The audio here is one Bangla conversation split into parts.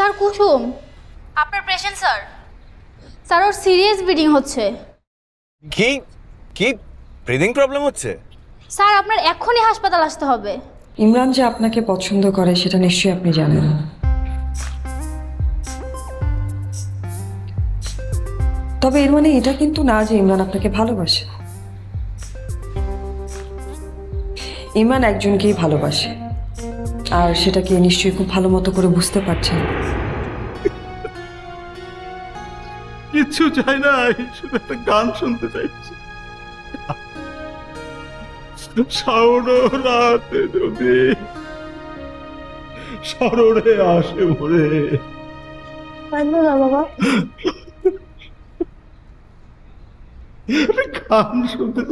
স্যার কুসুম, আপনার পেশেন্ট স্যার। স্যার ওর সিরিয়াস ব্লিডিং হচ্ছে। কি কি ব্রিদিং প্রবলেম হচ্ছে? স্যার আপনার এক্ষুনি হাসপাতাল আসতে হবে। ইমরান যে আপনাকে পছন্দ করে সেটা নিশ্চয়ই আপনি জানেন। তবে এর মানে এটা কিন্তু না যে ইমরান আপনাকে ভালোবাসে। ইমরান একজনকেই ভালোবাসে, আর সেটাকে নিশ্চয়ই খুব ভালো মতো করে বুঝতে পারছেন। কিচ্ছু চাই না, শুধু একটা গান শুনতে চাইছি। শাওন রাতে যদি স্মরণে আসে ভরে। বাবা গান শুনতে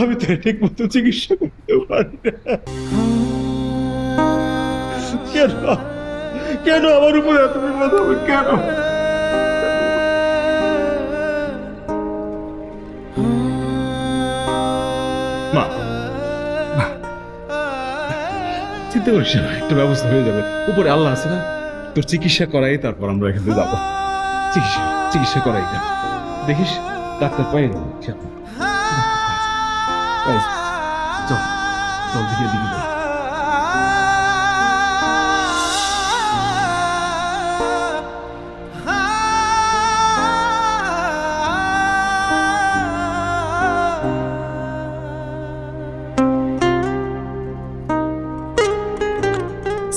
আমি তো ঠিক মতো চিকিৎসা করতে পারি না। কেন কেন আমার উপরে এত বিপদ হবে? কেন? মা চিন্তা করিস না, একটা ব্যবস্থা হয়ে যাবে। উপরে আল্লাহ আছে না, তোর চিকিৎসা করাই তারপর আমরা এখান থেকে যাবো। চিকিৎসা করাই কেন দেখিস, ডাক্তার পাই না। চল চল দিকে দিকে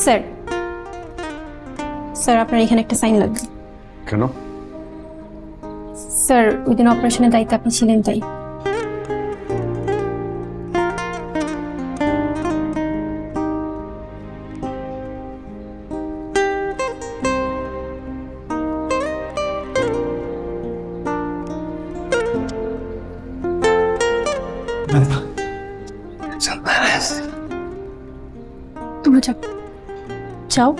স্যার, স্যার আপনার এখানে একটা সাইন লাগবে। কেন? স্যার ওই দিন অপারেশনের দায়িত্বে আপনি ছিলেন তাই। তুমি যাও যাও।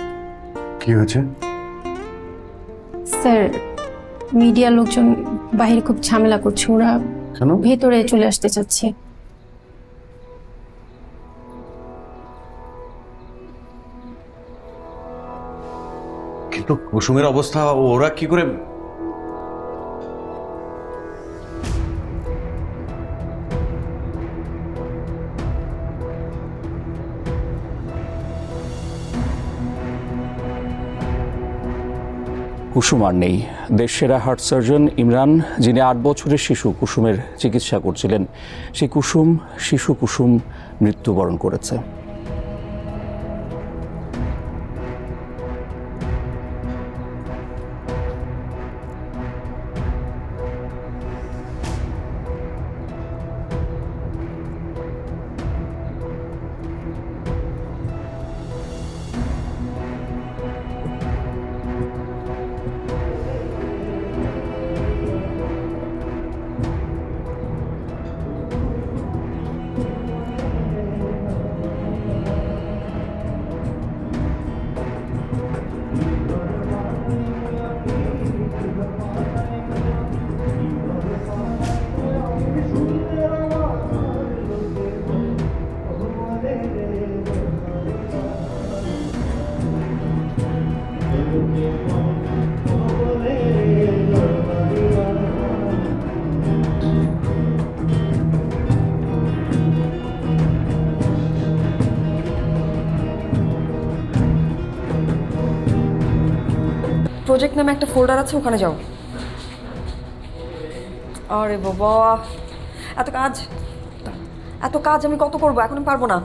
কি হয়েছে? স্যার মিডিয়ার লোকজন বাইরে খুব ঝামেলা করছে, ওরা কেন? ভেতরে চলে আসতে চাচ্ছে। কিন্তু কুসুমের অবস্থা ওরা কি করে? কুসুম আর নেই। দেশসেরা হার্ট সার্জন ইমরান, যিনি 8 বছরের শিশু কুসুমের চিকিৎসা করছিলেন, সেই শিশু কুসুম মৃত্যুবরণ করেছে। প্রজেক্ট নামে একটা ফোল্ডার আছে, ওখানে যাও। আরে বাবা, এত কাজ আমি কত করবো, এখন আমি পারবো না।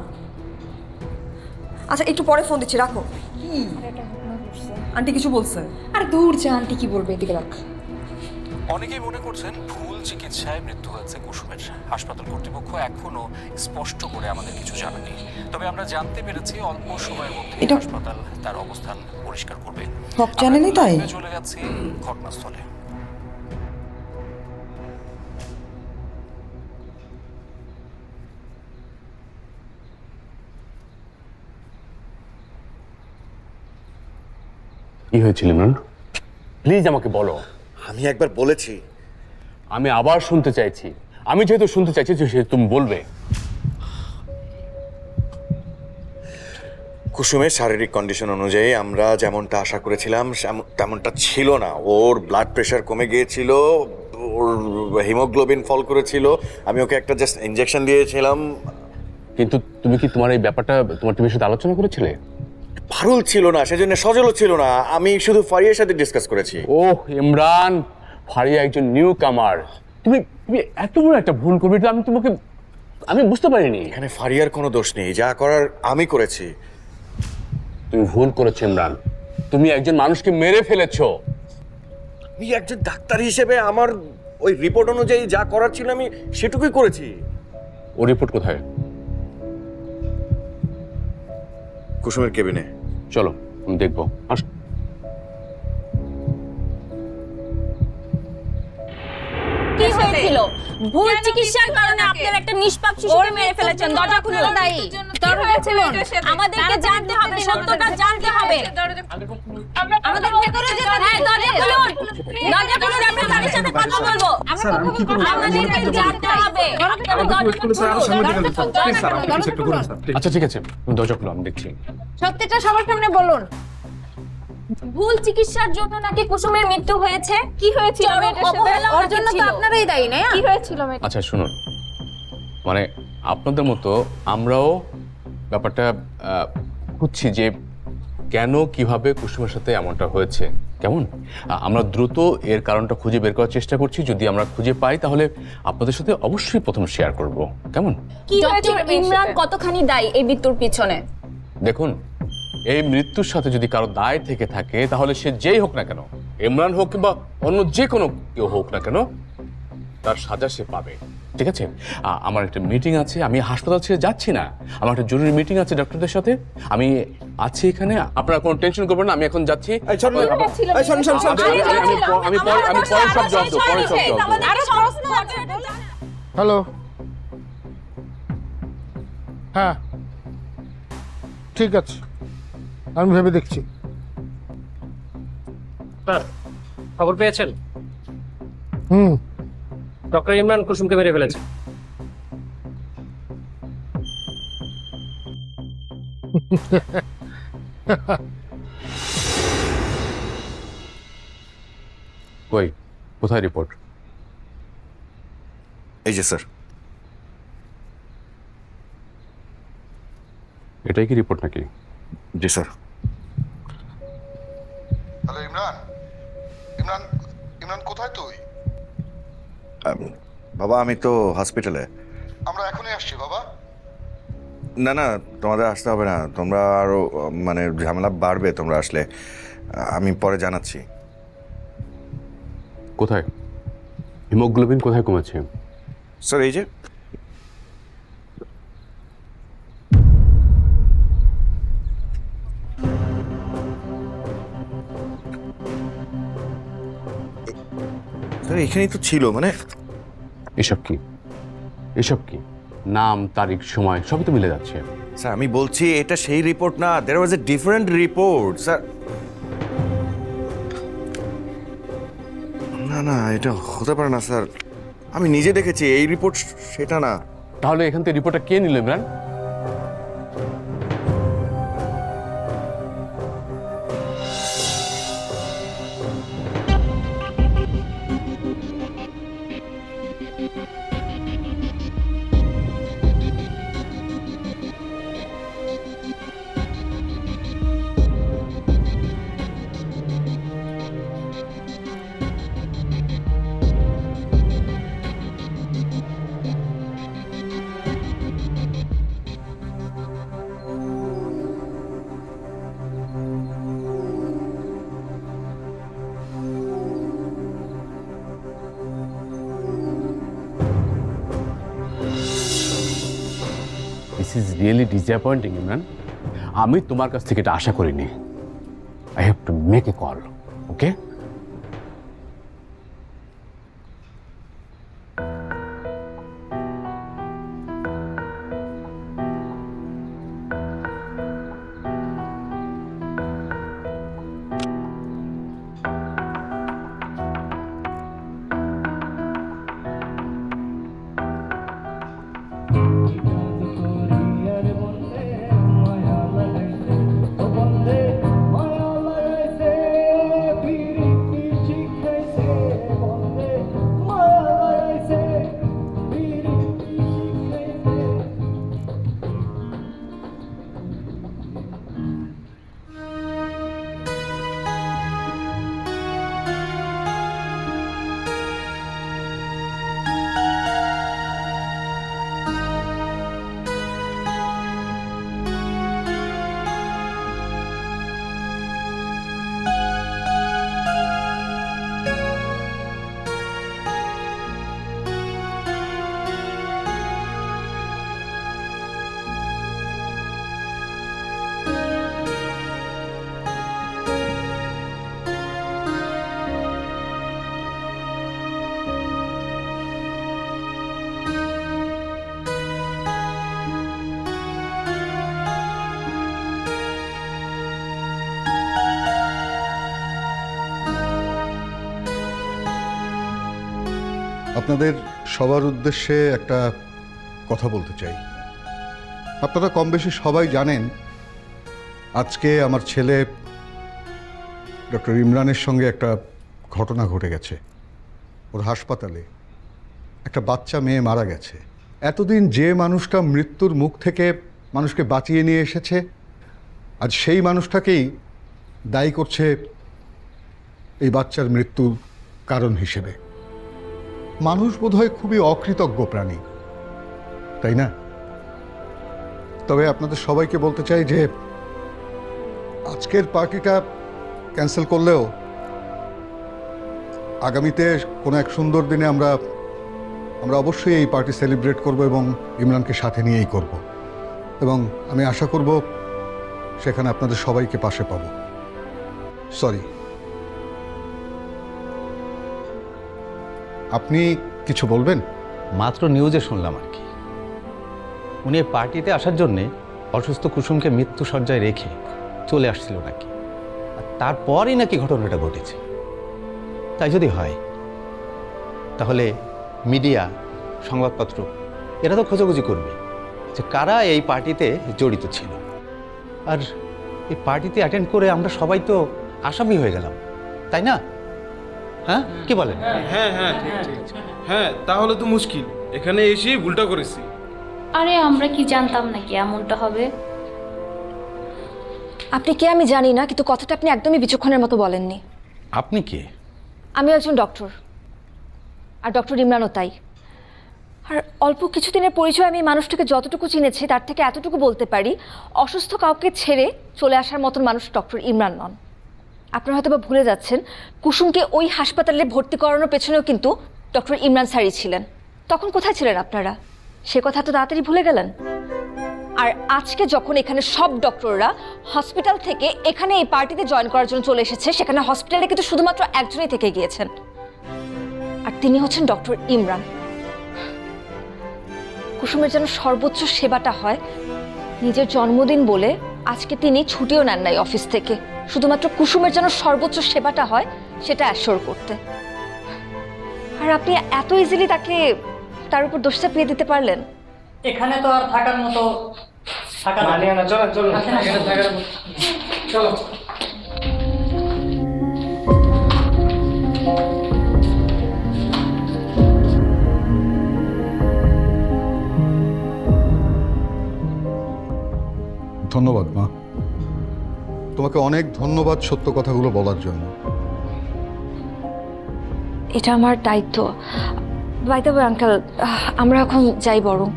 আচ্ছা একটু পরে ফোন দিচ্ছি, রাখো। কি আন্টি কিছু বলছে? আর দূর যা, আন্টি কি বলবে, এদিকে রাখ। অনেকেই মনে করছেন ভুল চিকিৎসায় মৃত্যু হয়েছে কুসুমের। হাসপাতাল কর্তৃপক্ষ এখনো স্পষ্ট করে আমাদের কিছু জানায়নি, তবে আমরা জানতে পেরেছি অল্প সময়ের মধ্যে হাসপাতাল তার অবস্থান পরিষ্কার করবে। সব জানেনই তাই চলে যাচ্ছি ঘটনাস্থলে। কি হয়েছিল ইমরান? প্লিজ আমাকে বলো। আমি একবার বলেছি। আমি আবার শুনতে চাইছি। আমি যেহেতু শুনতে চাইছি সেহেতু তুমি বলবে। কুসুমের শারীরিক কন্ডিশন অনুযায়ী আমরা যেমনটা আশা করেছিলাম তেমনটা ছিল না। ওর ব্লাড প্রেশার কমে গিয়েছিল, ওর হিমোগ্লোবিন ফল করেছিল। আমি ওকে একটা জাস্ট ইনজেকশন দিয়েছিলাম। কিন্তু তুমি কি তোমার এই ব্যাপারটা তোমার টিমের সাথে আলোচনা করেছিলে? পারুল ছিল না, সেজন্য সজলও ছিল না। আমি শুধু ফারিয়ার সাথে ডিসকাস করেছি। ওহ ইমরান, ফারিয়া একজন নিউ কামার। তুমি তুমি এত বড় একটা ভুল করবে এটা আমি বুঝতে পারিনি। এখানে ফারিয়ার কোনো দোষ নেই, যা করার আমি করেছি। তুমি ভুল করেছো ইমরান, তুমি একজন মানুষকে মেরে ফেলেছো। আমি একজন ডাক্তার হিসেবে আমার ওই রিপোর্ট অনুযায়ী যা করার ছিল আমি সেটুকুই করেছি। ও রিপোর্ট কোথায়? কুসুমের কেবিনে। চলো আমি দেখবো। কি হয়েছিল? ভুল চিকিৎসার কারণে আপনার একটা নিষ্পাপ শিশুকে মেরে ফেলেছেন। দরজা খুলুন। দরজা খুলুন। আমাদেরকে জানতে হবে, সত্যটা জানতে হবে। আমাদের ভেতরে যেতে হবে। দরজা খুলুন। দরজা খুলুন, আমরা তাদের সাথে কথা বলবো। আমাদেরকে জানতে হবে। আচ্ছা ঠিক আছে, তুমি দরজা খুলো, আমি দেখছি। সত্যটা সবার সামনে বলুন। ভুল চিকিৎসার জন্য নাকি কুসুমের মৃত্যু হয়েছে। কি হয়েছিল? ওর জন্য তো আপনারাই দায়ী, না? কি হয়েছিল? আচ্ছা শুনুন, মানে আপনাদের মতো আমরাও ব্যাপারটা খুঁজছি যে কেন কিভাবে কুসুমের সাথে এমনটা হয়েছে। কেমন? আমরা দ্রুত এর কারণটা খুঁজে বের করার চেষ্টা করছি। যদি আমরা খুঁজে পাই তাহলে আপনাদের সাথে অবশ্যই প্রথম শেয়ার করব। কেমন? কি হয়েছে? ইমরান কতখানি দায়ী এই মৃত্যুর পিছনে? দেখুন, এই মৃত্যুর সাথে যদি কারো দায় থেকে থাকে তাহলে সে যেই হোক না কেন, ইমরান হোক কিংবা অন্য যে কোনো কেউ হোক না কেন, তার সাজা সে পাবে। ঠিক আছে? আমার একটা মিটিং আছে, আমি হাসপাতাল ছেড়ে যাচ্ছি না। আমার একটা জরুরি মিটিং আছে ডক্টরদের সাথে, আমি আছি এখানে। আপনারা কোনো টেনশন করবেন না, আমি এখন যাচ্ছি। আমি পরে সব জবাব দেবো, পরে সব জবাব দেবো। হ্যালো, হ্যাঁ ঠিক আছে, আমি ভেবে দেখছি। খবর পেয়েছেন? ডক্টর ইমরান কুসুমকে মেরে ফেলেছে। কই, কোথায় রিপোর্ট? এই যে স্যার। এটাই কি রিপোর্ট নাকি? জি স্যার। হ্যালো ইমরান, ইমরান, ইমরান কোথায় তুই? বাবা আমি তো হসপিটালে। আমরা এখনই আসছি বাবা। না না, তোমাদের আসতে হবে না। তোমরা আরো মানে ঝামেলা বাড়বে তোমরা আসলে। আমি পরে জানাচ্ছি। কোথায়? হিমোগ্লোবিন কোথায় কমেছে? স্যার এই যে। স্যার এখানেই তো ছিল। মানে এসব কি? এসব কি? নাম, তারিখ, সময় সবই তো মিলে যাচ্ছে। স্যার আমি বলছি এটা সেই রিপোর্ট না। দেয়ার ওয়াজ এ ডিফারেন্ট রিপোর্ট স্যার। না না, এটা হতে পারে না স্যার। আমি নিজে দেখেছি এই রিপোর্ট সেটা না। তাহলে এখান থেকে রিপোর্টটা কে নিল Imran? This is really disappointing Imran. আমি তোমার কাছ থেকে এটা আশা করিনি। I have to make a call. Okay? আপনাদের সবার উদ্দেশ্যে একটা কথা বলতে চাই। আপনারা কম বেশি সবাই জানেন আজকে আমার ছেলে ডক্টর ইমরানের সঙ্গে একটা ঘটনা ঘটে গেছে। ওর হাসপাতালে একটা বাচ্চা মেয়ে মারা গেছে। এতদিন যে মানুষটা মৃত্যুর মুখ থেকে মানুষকে বাঁচিয়ে নিয়ে এসেছে, আজ সেই মানুষটাকেই দায়ী করছে এই বাচ্চার মৃত্যুর কারণ হিসেবে। মানুষ বোধহয় খুবই অকৃতজ্ঞ প্রাণী, তাই না? তবে আপনাদের সবাইকে বলতে চাই যে আজকের পার্টিটা ক্যান্সেল করলেও আগামীতে কোনো এক সুন্দর দিনে আমরা অবশ্যই এই পার্টি সেলিব্রেট করব এবং ইমরানকে সাথে নিয়েই করব। এবং আমি আশা করব সেখানে আপনাদের সবাইকে পাশে পাব। সরি, আপনি কিছু বলবেন? মাত্র নিউজে শুনলাম আর কি, উনি পার্টিতে আসার জন্যে অসুস্থ কুসুমকে মৃত্যু সজ্জায় রেখে চলে আসছিল নাকি, আর তারপরই নাকি ঘটনাটা ঘটেছে। তাই যদি হয় তাহলে মিডিয়া, সংবাদপত্র এরা তো খোঁজাখুঁজি করবে যে কারা এই পার্টিতে জড়িত ছিল। আর এই পার্টিতে অ্যাটেন্ড করে আমরা সবাই তো আসামি হয়ে গেলাম, তাই না? হ্যাঁ, কি বলেন? হ্যাঁ হ্যাঁ ঠিক ঠিক। হ্যাঁ, তাহলে তো মুশকিল, এখানে এসে ভুলটা করেছি। আরে আমরা কি জানতাম নাকি এমনটা হবে? আপনি কে আমি জানি না, কিন্তু কথাটা আপনি একদমই বিচক্ষণের মতো বলেননি। আপনি কে? আমি একজন ডক্টর, আর ডক্টর ইমরানও তাই। আর অল্প কিছুদিনের পরিচয় আমি মানুষটাকে যতটুকু চিনেছি তার থেকে এতটুকু বলতে পারি, অসুস্থ কাউকে ছেড়ে চলে আসার মতন মানুষ ডক্টর ইমরান নন। আপনারা হয়তো বা ভুলে যাচ্ছেন, কুসুমকে ওই হাসপাতালে ভর্তি করানোর পেছনেও কিন্তু ডক্টর ইমরান স্যারই ছিলেন। তখন কোথায় ছিলেন আপনারা? সে কথা তো তাড়াতাড়ি ভুলে গেলেন। আর আজকে যখন এখানে সব ডক্টররা হসপিটাল থেকে এখানে এই পার্টিতে জয়েন করার জন্য চলে এসেছে, সেখানে হসপিটালে কিন্তু শুধুমাত্র একজনই থেকে গিয়েছেন, আর তিনি হচ্ছেন ডক্টর ইমরান। কুসুমের যেন সর্বোচ্চ সেবাটা হয়, নিজের জন্মদিন বলে আজকে তিনি ছুটিও নেন নাই অফিস থেকে, শুধুমাত্র কুসুমের যেন সর্বোচ্চ সেবাটা হয় সেটা অ্যাশোর করতে। আর আপনি এত ইজিলি তার উপর দোষ চাপিয়ে দিতে পারলেন? এখানে তো আর থাকার মতো চলো। ধন্যবাদ মা, তোমাকে অনেক ধন্যবাদ সত্য কথাগুলো বলার জন্য। এটা আমার দায়িত্ব। বাই দ্য ওয়ে আঙ্কেল, আমরা এখন যাই, বরং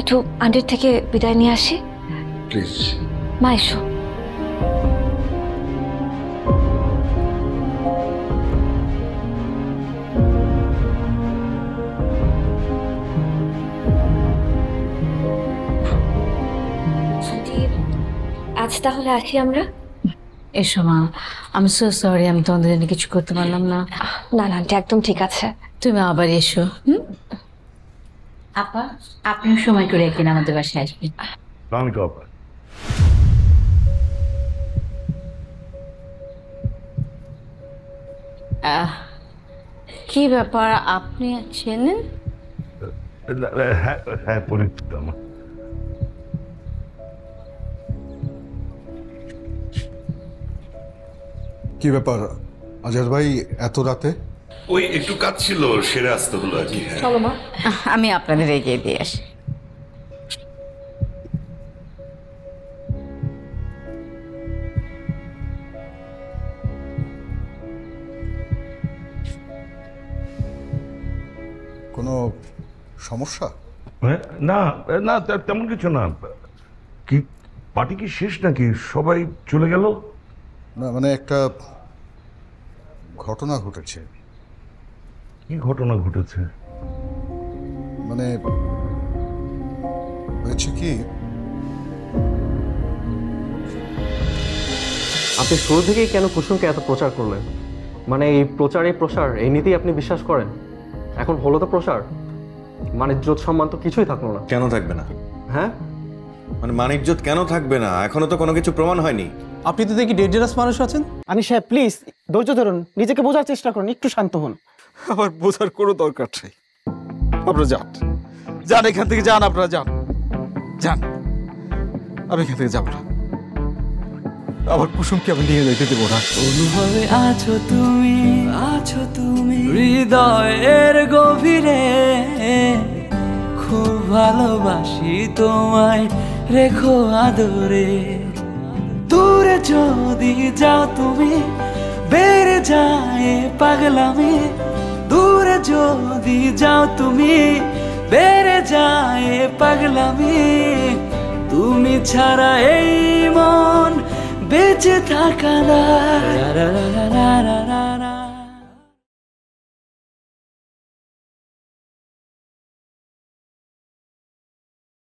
একটু আন্টির থেকে বিদায় নিয়ে আসি প্লিজ। মা এসো। আজ তাহলে আসি আমরা। এসো মা, আমি সো সরি, আমি তোমাদের জন্য কিছু করতে পারলাম না। না না আন্টি, একদম ঠিক আছে। তুমি আবার এসো। আপা, আপনিও সময় করে একদিন আমাদের বাসায় আসবেন। কি ব্যাপার, আপনি চেনেন? হ্যাঁ, পরিচিত আমার। কি ব্যাপার আজহার ভাই এত রাতে? ওই একটু কাজ ছিল, সেরে আসতে হলো আর কি। চলো মা, আমি আপনাদের এগিয়ে দিয়ে আসি। কোনো সমস্যা? না না, তেমন কিছু না। কি পার্টি কি শেষ নাকি? সবাই চলে গেল? না মানে একটা ঘটনা ঘটেছে। কি ঘটনা ঘটেছে? মানে হয়েছে কি, আপনি শুরু থেকেই কেন কুসুমকে এত প্রচার করলেন? মানে এই প্রসার এই নীতিই আপনি বিশ্বাস করেন? এখন হলো তো প্রসার, মানে ইজ্জত সম্মান তো কিছুই থাকলো না। কেন থাকবে না? হ্যাঁ মানে মানিজ্জত কেন থাকবে না? এখনো তো কোনো কিছু প্রমাণ হয়নি। আপনি তো দেখি ডেঞ্জারাস মানুষ আছেন। আনিস সাহেব প্লিজ ধৈর্য ধরুন, নিজেকে বোঝার চেষ্টা করুন, একটু শান্ত হন। আমার বোঝার কোনো দরকার নেই। আপনারা যান, যান এখান থেকে, যান আপনারা, যান যান। আমি এখান থেকে যাবো না, আমার কুসুমকে আমি নিয়ে যেতে দেবো না। অনুভবে আছো তুমি হৃদয়ের গভীরে, খুব ভালোবাসি তোমায়, রেখো আদরে। দূরে যদি যাও তুমি, বেড়ে যায় পাগলামি। দূরে যদি যাও তুমি, বেড়ে যায় পাগলামি। তুমি ছাড়া এই মন বেঁচে থাকা না।